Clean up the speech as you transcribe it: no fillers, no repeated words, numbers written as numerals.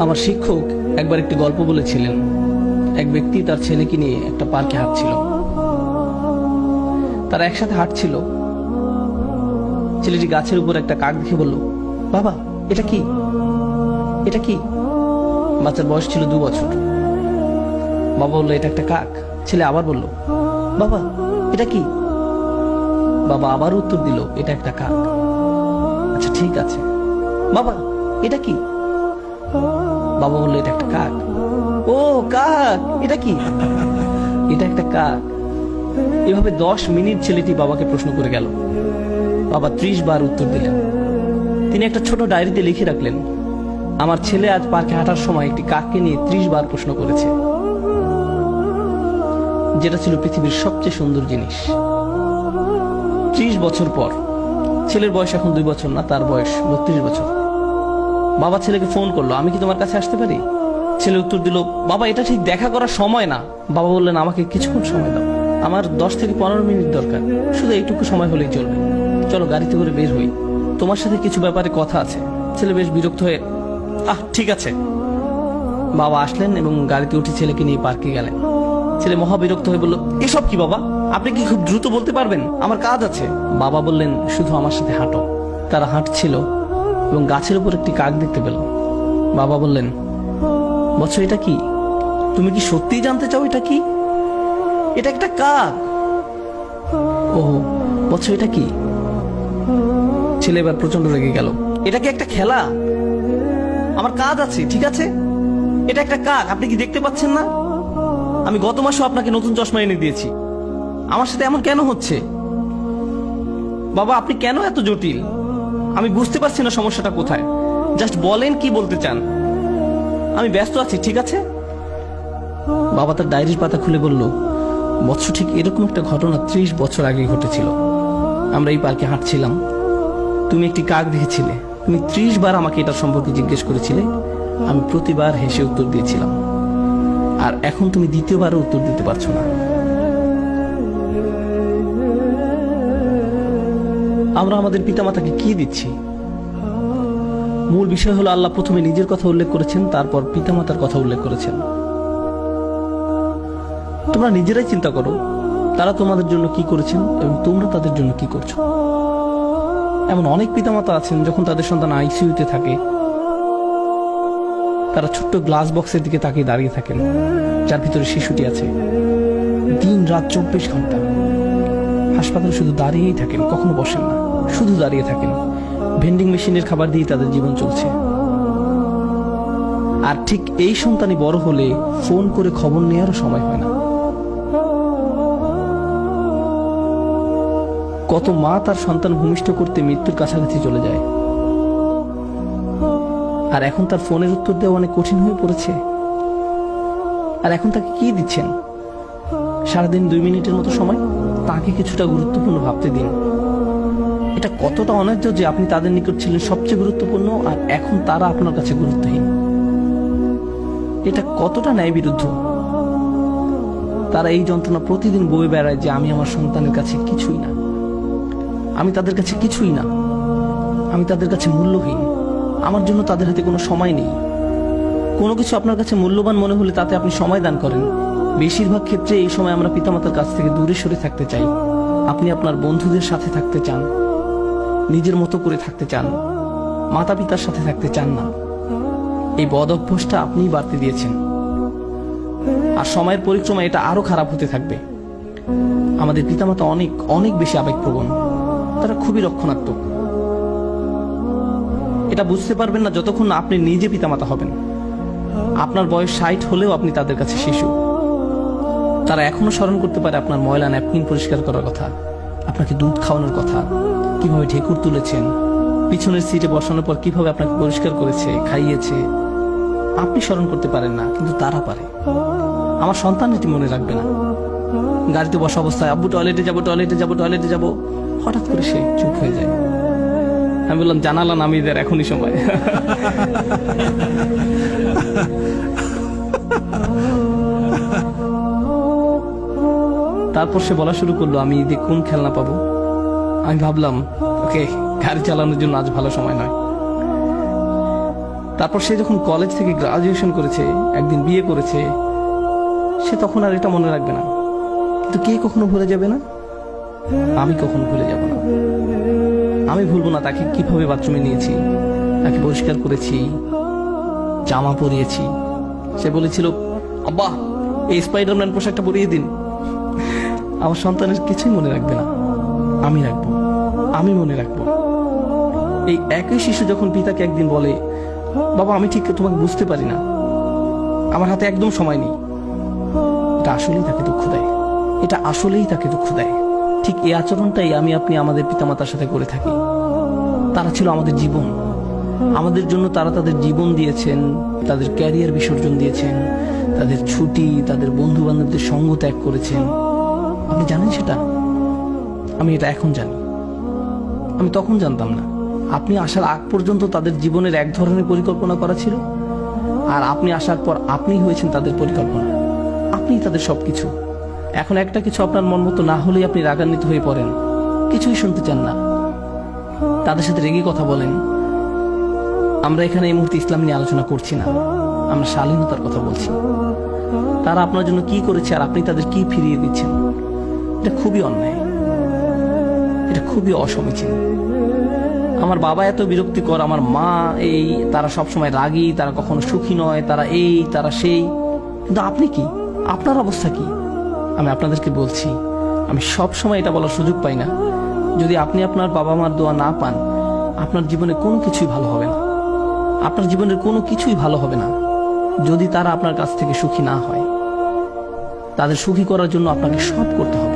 আমার শিক্ষক একবার একটি গল্প বলেছিলেন। এক ব্যক্তি তার ছেলেকে নিয়ে একটা পার্কে হাঁটছিল। তারা একসাথে হাঁটছিল। ছেলেটি গাছের উপর একটা কাক দেখে বলল, বাবা এটা কি, এটা কি? বাচ্চার বয়স ছিল 2 বছর। বাবা বললো, এটা একটা কাক। ছেলে আবার বলল, বাবা এটা কি? বাবা আবার উত্তর দিল, এটা একটা কাক। আচ্ছা ঠিক আছে, বাবা এটা কি? বাবা বললো, এটা একটা কাক। ও কাক, এটা কি? এটা একটা কাক। এভাবে 10 মিনিট ছেলেটি বাবাকে প্রশ্ন করে গেল। বাবা 30 বার উত্তর দিলেন। তিনি একটা ছোট ডায়েরিতে লিখে রাখলেন, আমার ছেলে আজ পার্কে হাঁটার সময় একটি কাককে নিয়ে 30 বার প্রশ্ন করেছে, যেটা ছিল পৃথিবীর সবচেয়ে সুন্দর জিনিস। 30 বছর পর, ছেলের বয়স এখন 2 বছর না, তার বয়স 32 বছর। বাবা ছেলেকে ফোন করলো, আমি কি তোমার কাছে আসতে পারি? ছেলে উত্তর দিল, বাবা এটা ঠিক দেখা করার সময় না। বাবা বললেন, আমাকে কিছুক্ষণ সময় দাও, আমার 10 থেকে 15 মিনিট দরকার, শুধু এইটুকু সময় হলেই চলবে। চলো গাড়িতে করে বের হই, তোমার সাথে কিছু ব্যাপারে কথা আছে। ছেলে বেশ বিরক্ত হয়ে, ঠিক আছে। বাবা আসলেন এবং গাড়িতে উঠে ছেলেকে নিয়ে পার্কে গেলেন। ছেলে মহা বিরক্ত হয়ে বলল, এসব কি বাবা? আপনি কি খুব দ্রুত বলতে পারবেন? আমার কাজ আছে। বাবা বললেন, শুধু আমার সাথে হাঁটো। তারা হাঁটছিল এবং গাছের উপর একটি কাক দেখতে পেল। বাবা বললেন, বৎস এটা কি? তুমি কি সত্যিই জানতে চাও এটা কি? এটা একটা কাক। ও বৎস এটা কি? ছেলে এবার প্রচন্ড রেগে গেল। এটা কি একটা খেলা? আমার কাজ আছে, ঠিক আছে? এটা একটা কাক, আপনি কি দেখতে পাচ্ছেন না? আমি গত মাসেও আপনাকে নতুন চশমা এনে দিয়েছি। আমার সাথে এমন কেন হচ্ছে? বাবা আপনি কেন এত জটিল? আমি বুঝতে পারছি না সমস্যাটা কোথায়। জাস্ট বলেন কি বলতে চান। আমি ব্যস্ত আছি, ঠিক আছে? বাবা তার ডায়েরির পাতা খুলে বলল, বৎস ঠিক এরকম একটা ঘটনা 30 বছর আগে ঘটেছিল। আমরা এই পার্কে হাঁটছিলাম, তুমি একটি কাক দেখেছিলে। তুমি 30 বার আমাকে এটা সম্পর্কে জিজ্ঞেস করেছিলে। আমি প্রতিবার হেসে উত্তর দিয়েছিলাম, আর এখন তুমি দ্বিতীয়বারও উত্তর দিতে পারছো না। আমরা আমাদের পিতামাতাকে কি দিচ্ছি? মূল বিষয় হলো, আল্লাহ প্রথমে নিজের কথা উল্লেখ করেছেন, তারপর পিতামাতার কথা উল্লেখ করেছেন। তোমরা নিজেরাই চিন্তা করো, তারা তোমাদের জন্য কি করেছেন এবং তোমরা তাদের জন্য কি করছো। এমন অনেক পিতামাতা আছেন, যখন তাদের সন্তান আইসিইউতে থাকে, তারা ছোট্ট গ্লাস বক্সের দিকে তাকিয়ে দাঁড়িয়ে থাকেন, যার ভিতরে শিশুটি আছে। দিন রাত 24 ঘন্টা হাসপাতালে শুধু দাঁড়িয়েই থাকেন, কখনো বসেন না, শুধু দাঁড়িয়ে থাকেন। ভেন্ডিং মেশিনের খাবার দিয়ে তাদের জীবন চলছে। আর ঠিক এই সন্তানই বড় হলে ফোন করে খবর নেওয়ারও সময় হয় না। কত মা তার সন্তান ভূমিষ্ঠ করতে মৃত্যুর কাছাকাছি চলে যায়, আর এখন তার ফোনের উত্তর দেওয়া অনেক কঠিন হয়ে পড়েছে। আর এখন তাকে কি দিচ্ছেন? সারাদিন 2 মিনিটের মতো সময়। তাকে কিছুটা গুরুত্বপূর্ণ ভাবতে দিন। এটা কতটা অন্যায্য যে আপনি তাদের নিকট ছিলেন সবচেয়ে গুরুত্বপূর্ণ, আর এখন তারা আপনার কাছে গুরুত্বহীন। এটা কতটা ন্যায় বিরুদ্ধ। তারা এই যন্ত্রণা প্রতিদিন বয়ে বেড়ায় যে আমি আমার সন্তানের কাছে কিছুই না, আমি তাদের কাছে কিছুই না, আমি তাদের কাছে মূল্যহীন, আমার জন্য তাদের হাতে কোনো সময় নেই। কোনো কিছু আপনার কাছে মূল্যবান মনে হলে তাতে আপনি সময় দান করেন। বেশিরভাগ ক্ষেত্রে এই সময় আমরা পিতামাতার কাছ থেকে দূরে সরে থাকতে চাই। আপনি আপনার বন্ধুদের সাথে থাকতে চান, নিজের মতো করে থাকতে চান, মাতা পিতার সাথে থাকতে চান না। এই বদ অভ্যাসটা আপনিই বাড়তে দিয়েছেন, আর সময়ের পরিক্রমায় এটা আরো খারাপ হতে থাকবে। আমাদের পিতামাতা অনেক অনেক বেশি আবেগপ্রবণ, তারা খুবই রক্ষণাত্মক। এটা বুঝতে পারবেন না যতক্ষণ না আপনি নিজে পিতামাতা হবেন। আপনার বয়স 60 হলেও আপনি তাদের কাছে শিশু। তারা এখনো স্মরণ করতে পারে আপনার ময়লা ন্যাপকিন পরিষ্কার করার কথা, আপনাকে দুধ খাওয়ানোর কথা, কিভাবে ঢেকুর তুলেছেন, পিছনের সিটে বসানোর পর কিভাবে আপনাকে পরিষ্কার করেছে, খাইয়েছে। আপনি স্মরণ করতে পারেন না, কিন্তু তারা পারে। আমার সন্তান এটি মনে রাখবে না। গাড়িতে বসা অবস্থায় আব্বু টয়লেটে যাবো, টয়লেটে যাবো, টয়লেটে যাবো, হঠাৎ করে সে চুপ হয়ে যায়। আমি বললাম, জানালা নামিয়ে দেয়, এখনই সময়। তারপর সে বলা শুরু করলো, আমি ঈদে কোন খেলনা পাবো। আমি ভাবলাম, ওকে, গাড়ি চালানোর জন্য আজ ভালো সময় নয়। তারপর সে যখন কলেজ থেকে গ্রাজুয়েশন করেছে, একদিন বিয়ে করেছে, সে তখন আর এটা মনে রাখবে না। কিন্তু কে কখনো ভুলে যাবে না? আমি কখনো ভুলে যাব না। আমি ভুলবো না তাকে কিভাবে বাথরুমে নিয়েছি, তাকে পরিষ্কার করেছি, জামা পরিয়েছি। সে বলেছিল, আব্বা এই স্পাইডারম্যান পোশাকটা পরিয়ে দিন। আমার সন্তানের কিছুই মনে রাখবে না, আমি রাখবো, আমি মনে রাখবো। এই একই শিশু যখন পিতাকে একদিন বলে, বাবা আমি ঠিক তোমাকে বুঝতে পারি না, আমার হাতে একদম সময় নেই, এটা আসলেই তাকে দুঃখ দেয়, এটা আসলেই তাকে দুঃখ দেয়। ঠিক এই আচরণটাই আমি আপনি আমাদের পিতামাতার সাথে করে থাকি। তারা ছিল আমাদের জীবন, আমাদের জন্য তারা তাদের জীবন দিয়েছেন, তাদের ক্যারিয়ার বিসর্জন দিয়েছেন, তাদের ছুটি, তাদের বন্ধু বান্ধবদের সঙ্গ ত্যাগ করেছেন। আপনি জানেন সেটা? আমি এটা এখন জানি, আমি তখন জানতাম না। আপনি আসার আগ পর্যন্ত তাদের জীবনের এক ধরনের পরিকল্পনা করা ছিল, আর আপনি আসার পর আপনি হয়েছেন তাদের পরিকল্পনা, আপনিই তাদের সবকিছু। এখন একটা কিছু আপনার মন মতো না হলেই আপনি রাগান্বিত হয়ে পড়েন, কিছুই শুনতে চান না, তাদের সাথে রেগে কথা বলেন। আমরা এখানে এই মুহূর্তে ইসলাম নিয়ে আলোচনা করছি না, আমরা শালীনতার কথা বলছি। তারা আপনার জন্য কি করেছে আর আপনি তাদের কি ফিরিয়ে দিচ্ছেন, এটা খুবই অন্যায়, এটা খুবই অসমীচীন। আমার বাবা এত বিরক্তিকর, আমার মা এই, তারা সবসময় রাগী, তারা কখনো সুখী নয়, তারা এই তারা সেই। কিন্তু আপনি কি, আপনার অবস্থা কি? আমি আপনাদেরকে বলছি, আমি সব সময় এটা বলার সুযোগ পাই না। যদি আপনি আপনার বাবা মার দোয়া না পান, আপনার জীবনে কোনো কিছুই ভালো হবে না, আপনার জীবনের কোনো কিছুই ভালো হবে না। যদি তারা আপনার কাছ থেকে সুখী না হয়, তাদের সুখী করার জন্য আপনাকে সব করতে হবে।